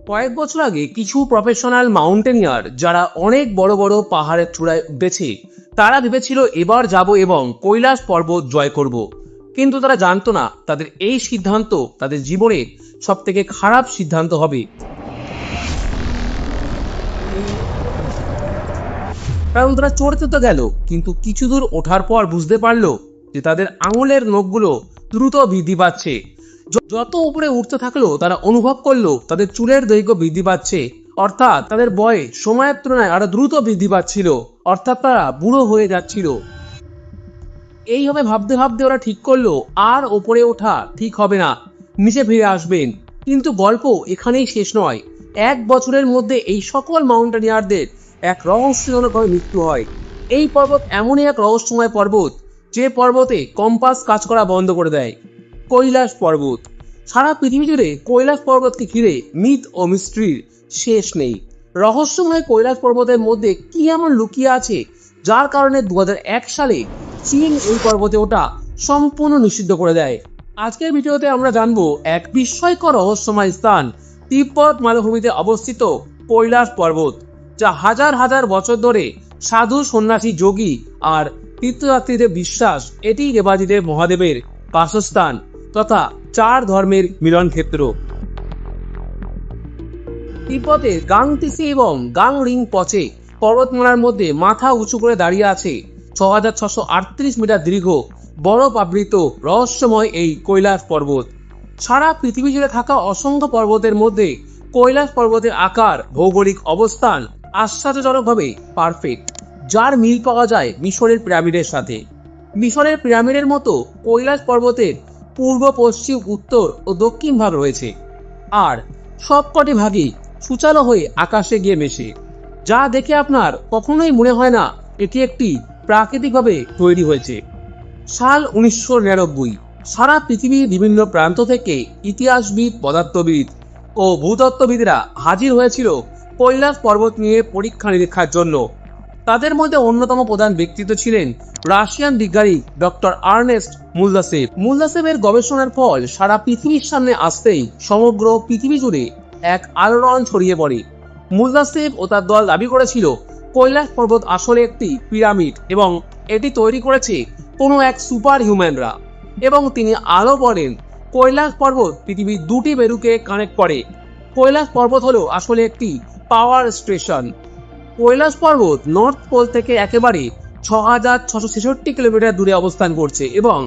কয়েক বছর আগে কিছু প্রফেশনাল মাউন্টেনিয়ার যারা অনেক বড় বড় পাহাড়ের চূড়ায় উঠেছে তারা ভেবেছিল এবার যাব এবং কৈলাস পর্বত জয় করব, কিন্তু তারা জানতো না তাদের এই সিদ্ধান্ত তাদের জীবনের সব থেকে খারাপ সিদ্ধান্ত হবে। কারণ তারা চড়তে তো গেল, কিন্তু কিছু দূর ওঠার পর বুঝতে পারলো যে তাদের আঙুলের নখগুলো দ্রুত বৃদ্ধি পাচ্ছে। যত উপরে উঠতে থাকলো তারা অনুভব করলো তাদের চুলের দৈর্ঘ্য বৃদ্ধি পাচ্ছে, অর্থাৎ তাদের বয়স সময়ের তুলনায় আরো দ্রুত বৃদ্ধি পাচ্ছিল, অর্থাৎ তারা বুড়ো হয়ে যাচ্ছিল। এইভাবে ভাবতে ভাবতে ওরা ঠিক করলো আর ওপরে ওঠা ঠিক হবে না, নিচে ফিরে আসবেন। কিন্তু গল্প এখানেই শেষ নয়। 1 বছরের মধ্যে এই সকল মাউন্টেনিয়ারদের এক রহস্যজনকভাবে মৃত্যু হয়। এই পর্বত এমনই এক রহস্যময় পর্বত যে পর্বতে কম্পাস কাজ করা বন্ধ করে দেয়। কৈলাস পর্বত। সারা পৃথিবী জুড়ে কৈলাস পর্বতকে ঘিরে মিথ ও মিস্ট্রির শেষ নেই। রহস্যময় কৈলাস পর্বতের মধ্যে কি এমন লুকিয়ে আছে যার কারণে 2001 সালে চীন এই পর্বতে ওঠা সম্পূর্ণ নিষিদ্ধ করে দেয়। আজকের ভিডিওতে আমরা জানবো এক বিস্ময়কর রহস্যময় স্থান, তিব্বত মালভূমিতে অবস্থিত কৈলাস পর্বত, যা হাজার হাজার বছর ধরে সাধু সন্ন্যাসী যোগী আর তীর্থযাত্রীদের বিশ্বাস এটি দেবাদিদেব মহাদেবের বাসস্থান তথা 4 ধর্মের মিলন ক্ষেত্র। তিব্বতের গাংতিসি এবং গাংরিং পচে পর্বতমালার মধ্যে মাথা উঁচু করে দাঁড়িয়ে আছে 6638 মিটার দীর্ঘ বরফ আবৃত রহস্যময় এই কৈলাস পর্বত। সারা পৃথিবী জুড়ে থাকা অসংখ্য পর্বতের মধ্যে কৈলাস পর্বতের আকার, ভৌগোলিক অবস্থান আশ্চর্যজনকভাবে পারফেক্ট, যার মিল পাওয়া যায় মিশরের পিরামিডের সাথে। মিশরের পিরামিডের মতো কৈলাস পর্বতের পূর্ব, পশ্চিম, উত্তর ও দক্ষিণ ভাগ রয়েছে, আর সবকটি ভাগই সূচালো হয়ে আকাশে গিয়ে মেশে, যা দেখে আপনার কখনোই মনে হয় না এটি একটি প্রাকৃতিকভাবে তৈরি হয়েছে। সাল 1999। সারা পৃথিবীর বিভিন্ন প্রান্ত থেকে ইতিহাসবিদ, পদার্থবিদ ও ভূতত্ত্ববিদরা হাজির হয়েছিল কৈলাস পর্বত নিয়ে পরীক্ষা নিরীক্ষার জন্য। তাদের মধ্যে অন্যতম প্রধান ব্যক্তিত্ব ছিলেন রাশিয়ান বিজ্ঞানী ডক্টর আর্নেস্ট মুলদাসেভ। মুলদাসেভের গবেষণার ফল সারা পৃথিবীর সামনে আসতেই সমগ্র পৃথিবী জুড়ে এক আলোড়ন ছড়িয়ে পড়ে। মুলদাসেভ ও তার দল দাবি করেছিল কৈলাস পর্বত আসলে একটি পিরামিড এবং এটি তৈরি করেছে কোনো এক সুপার হিউম্যানরা। এবং তিনি আরও বলেন কৈলাস পর্বত পৃথিবীর 2টি মেরুকে কানেক্ট করে। কৈলাস পর্বত হলো আসলে একটি পাওয়ার স্টেশন। কৈলাস পর্বত নর্থ পোল থেকে একেবারে 6666 কিলোমিটার দূরে অবস্থান করছে এবং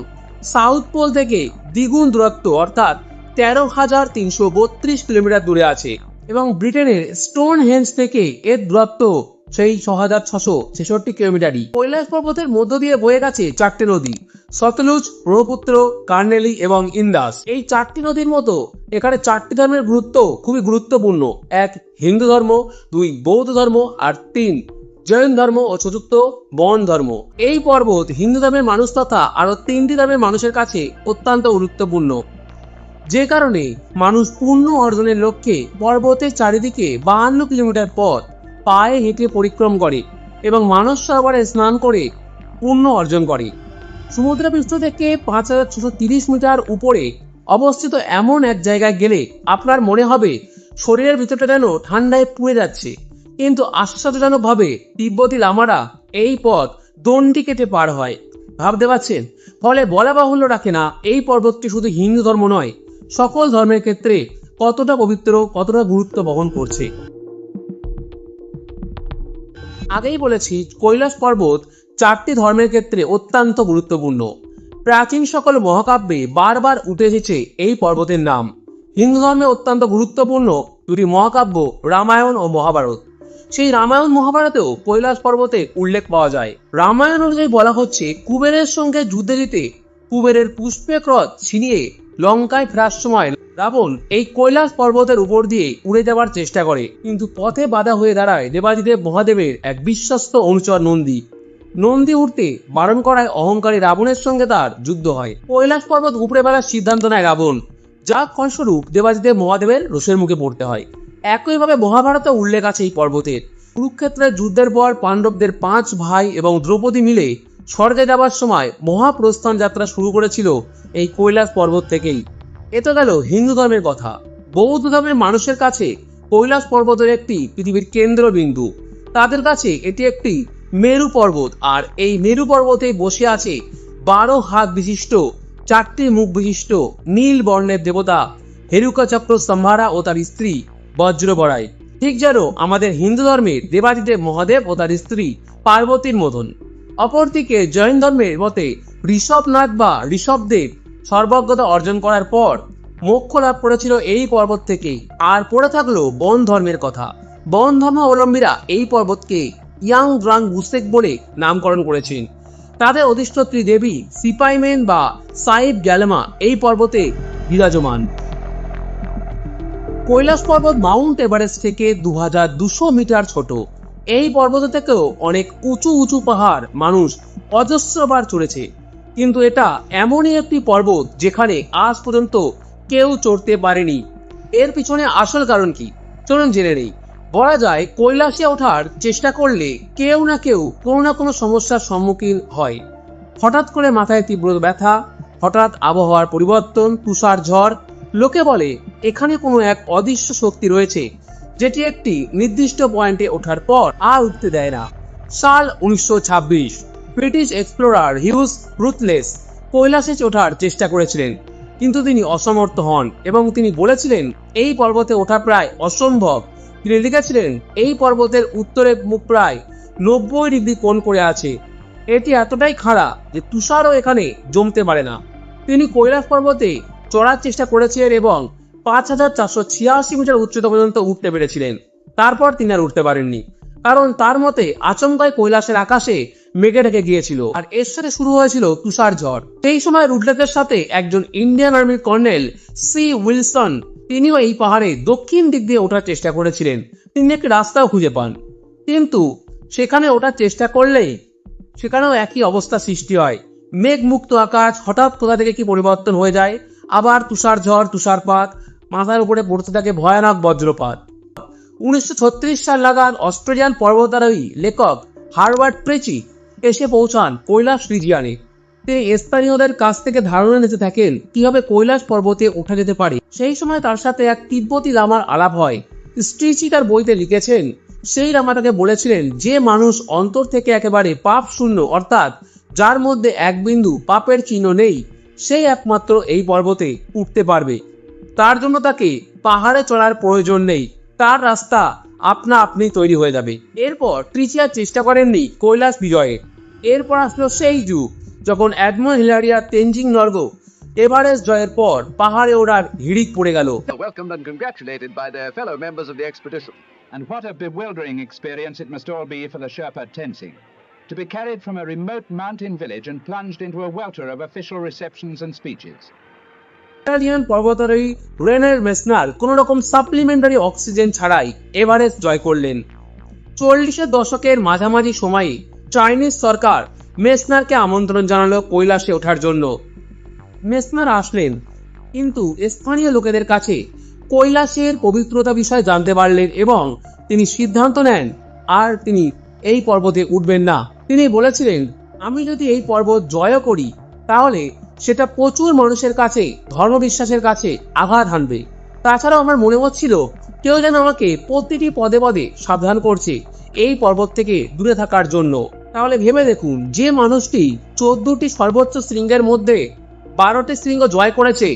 সাউথ পোল থেকে দ্বিগুণ দূরত্ব অর্থাৎ 13,332 কিলোমিটার দূরে আছে। এবং ব্রিটেনের স্টোনহেঞ্জ থেকে এর দূরত্ব সেই 6666 কিলোমিটারই। কৈলাস পর্বতের মধ্য দিয়ে বয়ে গেছে 4টি নদী, সতলুজ, ব্রহ্মপুত্র, কার্নেলি এবং ইন্দাস। এই 4টি নদীর মতো এখানে 4টি ধর্মের গুরুত্ব খুবই গুরুত্বপূর্ণ। 1 হিন্দু ধর্ম, 2 বৌদ্ধ ধর্ম, আর 3 জৈন ধর্ম ও 4 বন ধর্ম। এই পর্বত হিন্দু ধর্মের মানুষ তথা আরো 3টি ধর্মের মানুষের কাছে অত্যন্ত গুরুত্বপূর্ণ, যে কারণে মানুষ পুণ্য অর্জনের লক্ষ্যে পর্বতের চারিদিকে 52 কিলোমিটার পথ পায়ে হেঁটে পরিক্রম করে এবং মানস সরোবরে স্নান করে পুণ্য অর্জন করে। সমুদ্রপৃষ্ঠ থেকে 5630 মিটার উপরে অবস্থিত এমন এক জায়গায় গেলে আপনার মনে হবে শরীরের ভিতরটা যেন ঠান্ডায় পুড়ে যাচ্ছে, কিন্তু আশ্চর্যজনকভাবে তিব্বতী লামারা এই পথ দণ্ডি কেটে পার হয়। ভাবতে পারছেন? ফলে বলা বাহুল্য রাখে না এই পর্বতটি শুধু হিন্দু ধর্ম নয়, সকল ধর্মের ক্ষেত্রে কতটা পবিত্র, কতটা গুরুত্ব বহন করছে। আগেই বলেছি কৈলাস পর্বত 4টি ধর্মের ক্ষেত্রে অত্যন্ত গুরুত্বপূর্ণ। প্রাচীন সকল মহাকাব্যে বারবার উঠে এসেছে এই পর্বতের নাম। হিন্দু ধর্মে অত্যন্ত গুরুত্বপূর্ণ 2টি মহাকাব্য রামায়ণ ও মহাভারত। সেই রামায়ণ মহাভারতেও কৈলাস পর্বতের উল্লেখ পাওয়া যায়। রামায়ণ অনুযায়ী বলা হচ্ছে কুবেরের সঙ্গে যুদ্ধে জিতে কুবেরের পুষ্পক রথ ছিনিয়ে লঙ্কায় ফেরার সময় রাবণ এই কৈলাস পর্বতের উপর দিয়ে উড়ে যাওয়ার চেষ্টা করে, কিন্তু পথে বাধা হয়ে দাঁড়ায় দেবাদিদেব মহাদেবের এক বিশ্বস্ত অনুচর নন্দী। নন্দী উঠতে বারণ করায় অহংকারী রাবণের সঙ্গে তার যুদ্ধ হয়। কৈলাস পর্বত উপরে বেড়ার সিদ্ধান্ত নেয় রাবণ, যা ফলস্বরূপ দেবাদিদেব মহাদেবের রোষের মুখে পড়তে হয়। একইভাবে মহাভারতে উল্লেখ আছে এই পর্বতের। কুরুক্ষেত্রের যুদ্ধের পর পাণ্ডবদের 5 ভাই এবং দ্রৌপদী মিলে স্বর্গে যাবার সময় মহাপ্রস্থান যাত্রা শুরু করেছিল এই কৈলাস পর্বত থেকেই। এ তো গেল হিন্দু ধর্মের কথা। বৌদ্ধ ধর্মের মানুষের কাছে কৈলাস পর্বতের একটি পৃথিবীর কেন্দ্রবিন্দু। তাদের কাছে এটি একটি মেরু পর্বত, আর এই মেরু পর্বতে বসে আছে 12 হাত বিশিষ্ট 4টি মুখ বিশিষ্ট নীল বর্ণের দেবতা হেরুকা চক্র স্তম্ভারা ও তার স্ত্রী বজ্রবরাই। ঠিক যেন আমাদের হিন্দু ধর্মের দেবাদিদেব মহাদেব ও তার স্ত্রী পার্বতীর মতন। অপরদিকে জৈন ধর্মের মতে ঋষভনাথ বা ঋষভদেব সর্বজ্ঞতা অর্জন করার পর মোক্ষ লাভ করেছিল এই পর্বত থেকেই। আর পড়ে থাকলো বন ধর্মের কথা। বন ধর্মাবলম্বীরা এই পর্বতকে ইয়াং দ্রাং বুসেক বলে নামকরণ করেছেন। তাদের অধিষ্ঠাত্রী দেবী সিপাইমেন বা সাইব গ্যালেমা এই পর্বতে বিরাজমান। কৈলাস পর্বত মাউন্ট এভারেস্ট থেকে 2200 মিটার ছোট। এই পর্বত থেকেও অনেক উঁচু উঁচু পাহাড় মানুষ অজস্রবার চড়েছে, কিন্তু এটা এমনই একটি পর্বত যেখানে আজ পর্যন্ত কেউ চড়তে পারেনি। এর পিছনে আসল কারণ কি, চলুন জেনে নেই। বলা যায় কৈলাসে ওঠার চেষ্টা করলে কেউ না কেউ কোনো না কোনো সমস্যার সম্মুখীন হয়। হঠাৎ করে মাথায় তীব্র ব্যথা, হঠাৎ আবহাওয়ার পরিবর্তন, তুষার ঝড়। লোকে বলে এখানে কোনো এক অদৃশ্য শক্তি রয়েছে যেটি একটি নির্দিষ্ট পয়েন্টে ওঠার পর আর উঠতে দেয় না। সাল 1926 ব্রিটিশ এক্সপ্লোরার হিউজ রুথলেস কৈলাসে ওঠার চেষ্টা করেছিলেন, কিন্তু তিনি অসমর্থ হন এবং তিনি বলেছিলেন এই পর্বতে ওঠা প্রায় অসম্ভব। তিনি লিখেছিলেন এই পর্বতের উত্তরে মুখ প্রায় 90 ডিগ্রি কোণ করে আছে। এটি এতটাই খাড়া যে তুষারও এখানে জমতে পারে না। তিনি কৈলাস পর্বতে চড়ার চেষ্টা করেছিলেন এবং 5486 মিটার উচ্চতা পর্যন্ত উঠতে পেরেছিলেন। তারপর তিনি আর উঠতে পারেননি, কারণ তার মতে আচমকায় কৈলাসের আকাশে মেঘে ঢেকে গিয়েছিল আর এর সাথে শুরু হয়েছিল তুষার ঝড়। সেই সময় রুডলেসের সাথে একজন ইন্ডিয়ান আর্মির কর্নেল সি উইলসন, তিনিও এই পাহাড়ে দক্ষিণ দিক দিয়ে ওঠার চেষ্টা করেছিলেন। তিনি একটি রাস্তাও খুঁজে পান, কিন্তু সেখানে ওঠার চেষ্টা করলেই সেখানেও একই অবস্থা সৃষ্টি হয়। মেঘমুক্ত আকাশ, হঠাৎ কোথা থেকে কি পরিবর্তন হয়ে যায়, আবার তুষার ঝড়, তুষারপাত, মাথার উপরে পড়তে থাকে ভয়ানক বজ্রপাত। 1936 সাল নাগাদ অস্ট্রেলিয়ান পর্বতারোহী লেখক হারবার্ট প্রেচি এসে পৌঁছান কৈলাস রিজিয়ানে। তিনি স্থানীয়দের কাছ থেকে ধারণা নিতে থাকেন কিভাবে কৈলাস পর্বতে ওঠা যেতে পারে। সেই সময় তার সাথে এক তিব্বতী লামার আলাপ হয়। স্ট্রিচি তার বইতে লিখেছেন, সেই লামা তাকে বলেছিলেন যে মানুষ অন্তর থেকে একেবারে পাপ শূন্য, অর্থাৎ যার মধ্যে এক বিন্দু পাপের চিহ্ন নেই, সেই একমাত্র এই পর্বতে উঠতে পারবে। তার জন্য তাকে পাহাড়ে চড়ার প্রয়োজন নেই, তার রাস্তা আপনা আপনি তৈরি হয়ে যাবে। এরপর ট্রিচিয়া চেষ্টা করেননি কৈলাস বিজয়ে। এরপর আসলো সেই যুগ যখন এডমন্ড হিলারিয়া তেনজিং নরগো এভারেস্ট জয়ের পর পাহাড়ে ওঠার হিড়িক পড়ে গেল। Welcomed and congratulated by their fellow members of the expedition. And what a bewildering experience it must all be for the Sherpa Tenzing, to be carried from a remote mountain village and plunged into a welter of official receptions and speeches. Italian পর্বতারোহী Reinhold Messner কোন রকম supplementary oxygen ছাড়াই Everest জয় করলেন। 40-এর দশকের মাঝামাঝি সময়ে চাইনিজ সরকার মেসনারকে আমন্ত্রণ জানালো কৈলাসে ওঠার জন্য। মেসনার আসলেন, কিন্তু স্থানীয় লোকেদের কাছে কৈলাসের পবিত্রতা বিষয়ে জানতে পারলেন এবং তিনি সিদ্ধান্ত নেন আর তিনি এই পর্বতে উঠবেন না। তিনি বলেছিলেন, আমি যদি এই পর্বত জয় করি তাহলে সেটা প্রচুর মানুষের কাছে, ধর্মবিশ্বাসের কাছে আঘাত হানবে। তাছাড়াও আমার মনে হচ্ছিল কেউ যেন আমাকে প্রতিটি পদে পদে সাবধান করছে এই পর্বত থেকে দূরে থাকার জন্য। তাহলে ভেবে দেখুন, যে মানুষটি 14টি সর্বোচ্চ শৃঙ্গের মধ্যে 12টি শৃঙ্গ জয় করেছে,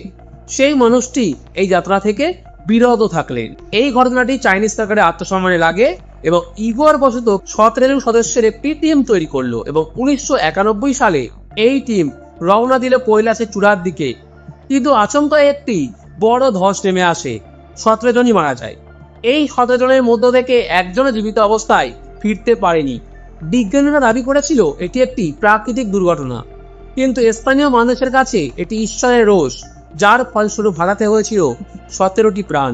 সেই মানুষটি এই যাত্রা থেকে বিরত থাকলেন। এই ঘটনাটি চাইনিজ সরকারের আত্মসম্মানে লাগে এবং ইগোর বশত 17 সদস্যের একটি টিম তৈরি করলো এবং 1991 সালে এই টিম রওনা দিল কৈলাসের চূড়ার দিকে। কিন্তু আচমকা একটি বড় ধস নেমে আসে, 17 জনই মারা যায়। এই 17 জনের মধ্য থেকে একজনও জীবিত অবস্থায় ফিরতে পারেনি। বিজ্ঞানীরা দাবি করেছিল এটি একটি প্রাকৃতিক দুর্ঘটনা, কিন্তু স্থানীয় মানুষের কাছে এটি ঈশ্বরের রোষ, যার ফলস্বরূপ হারাতে হয়েছিল 17টি প্রাণ।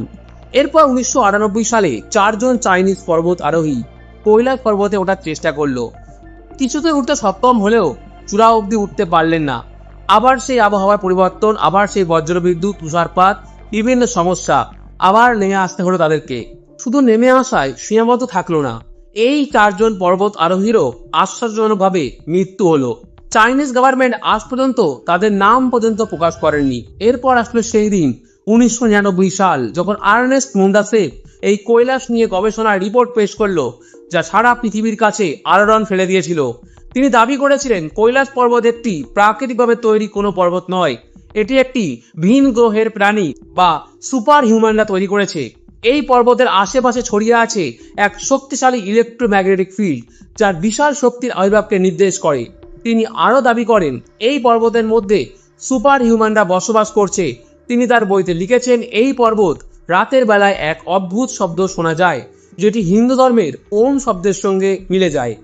এরপর 1998 সালে 4 জন চাইনিজ পর্বত আরোহী কৈলাস পর্বতে ওঠার চেষ্টা করলো। কিছুতে উঠতে সক্ষম হলেও চূড়া অবধি উঠতে পারলেন না। আবার সেই আবহাওয়ার পরিবর্তন, আবার সেই বজ্রবিদ্যুৎ, তুষারপাত, বিভিন্ন সমস্যা, আবার নেমে আসতে হলো তাদেরকে। শুধু নেমে আসায় সীমাবদ্ধ থাকলো না, এই 4 জন পর্বত আরোহীরও আশ্চর্যজনকভাবে মৃত্যু হলো। চাইনিজ গভর্নমেন্ট আজ পর্যন্ত তাদের নাম পর্যন্ত প্রকাশ করেননি। এরপর আসলো সেই দিন 1999 সাল, যখন আর্নেস্ট মুন্ডাসে এই কৈলাস নিয়ে গবেষণার রিপোর্ট পেশ করলো, যা সারা পৃথিবীর কাছে আলোড়ন ফেলে দিয়েছিল। তিনি দাবি করেছিলেন কৈলাস পর্বত একটি প্রাকৃতিকভাবে তৈরি কোনো পর্বত নয়, এটি একটি ভিন গ্রহের প্রাণী বা সুপার হিউম্যানরা তৈরি করেছে। এই পর্বতের আশেপাশে ছড়িয়ে আছে এক শক্তিশালী ইলেকট্রোম্যাগনেটিক ফিল্ড, যার বিশাল শক্তির আবির্ভাবকে নির্দেশ করে। তিনি আরও দাবি করেন এই পর্বতের মধ্যে সুপার হিউম্যানরা বসবাস করছে। তিনি তার বইতে লিখেছেন, এই পর্বত রাতের বেলায় এক অদ্ভুত শব্দ শোনা যায়, যেটি হিন্দু ধর্মের ওম শব্দের সঙ্গে মিলে যায়।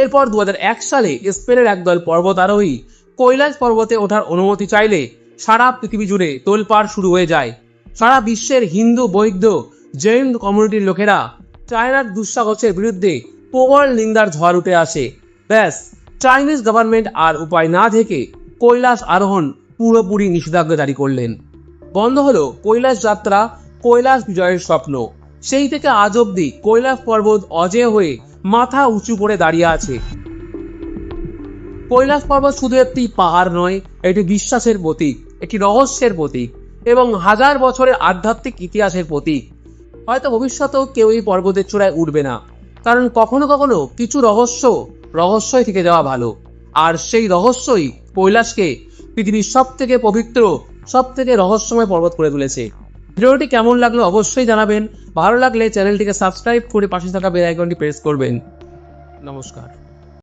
এরপর 2001 সালে স্পেনের একদল পর্বত আরোহী কৈলাস পর্বতে ওঠার অনুমতি চাইলে সারা পৃথিবী জুড়ে তোলপাড় শুরু হয়ে যায়। সারা বিশ্বের হিন্দু, বৌদ্ধ, জৈন কমিউনিটির লোকেরা চায়নার দুঃসাহসের বিরুদ্ধে প্রবল নিন্দার ঝড় উঠে আসে। ব্যাস, চাইনিজ গভর্নমেন্ট আর উপায় না থেকে কৈলাস আরোহণ পুরোপুরি নিষেধাজ্ঞা জারি করলেন। বন্ধ হলো কৈলাস যাত্রা, কৈলাস বিজয়ের স্বপ্ন। সেই থেকে আজ অবধি কৈলাস পর্বত অজেয় হয়ে মাথা উঁচু করে দাঁড়িয়ে আছে। কৈলাস পর্বত শুধু একটি পাহাড় নয়, এটি বিশ্বাসের প্রতীক, একটি রহস্যের প্রতীক এবং হাজার বছরের আধ্যাত্মিক ইতিহাসের প্রতীক। হয়তো ভবিষ্যতেও কেউ এই পর্বতের চূড়ায় উঠবে না, কারণ কখনো কখনো কিছু রহস্যই থেকে যাওয়া ভালো। আর সেই রহস্যই কৈলাসকে পৃথিবীর সব থেকে পবিত্র, সব থেকে রহস্যময় পর্বত করে তুলেছে। ভিডিওটি কেমন লাগলো অবশ্যই জানাবেন। ভালো লাগলে চ্যানেলটিকে সাবস্ক্রাইব করে পাশে থাকা বেল আইকনটি প্রেস করবেন। নমস্কার।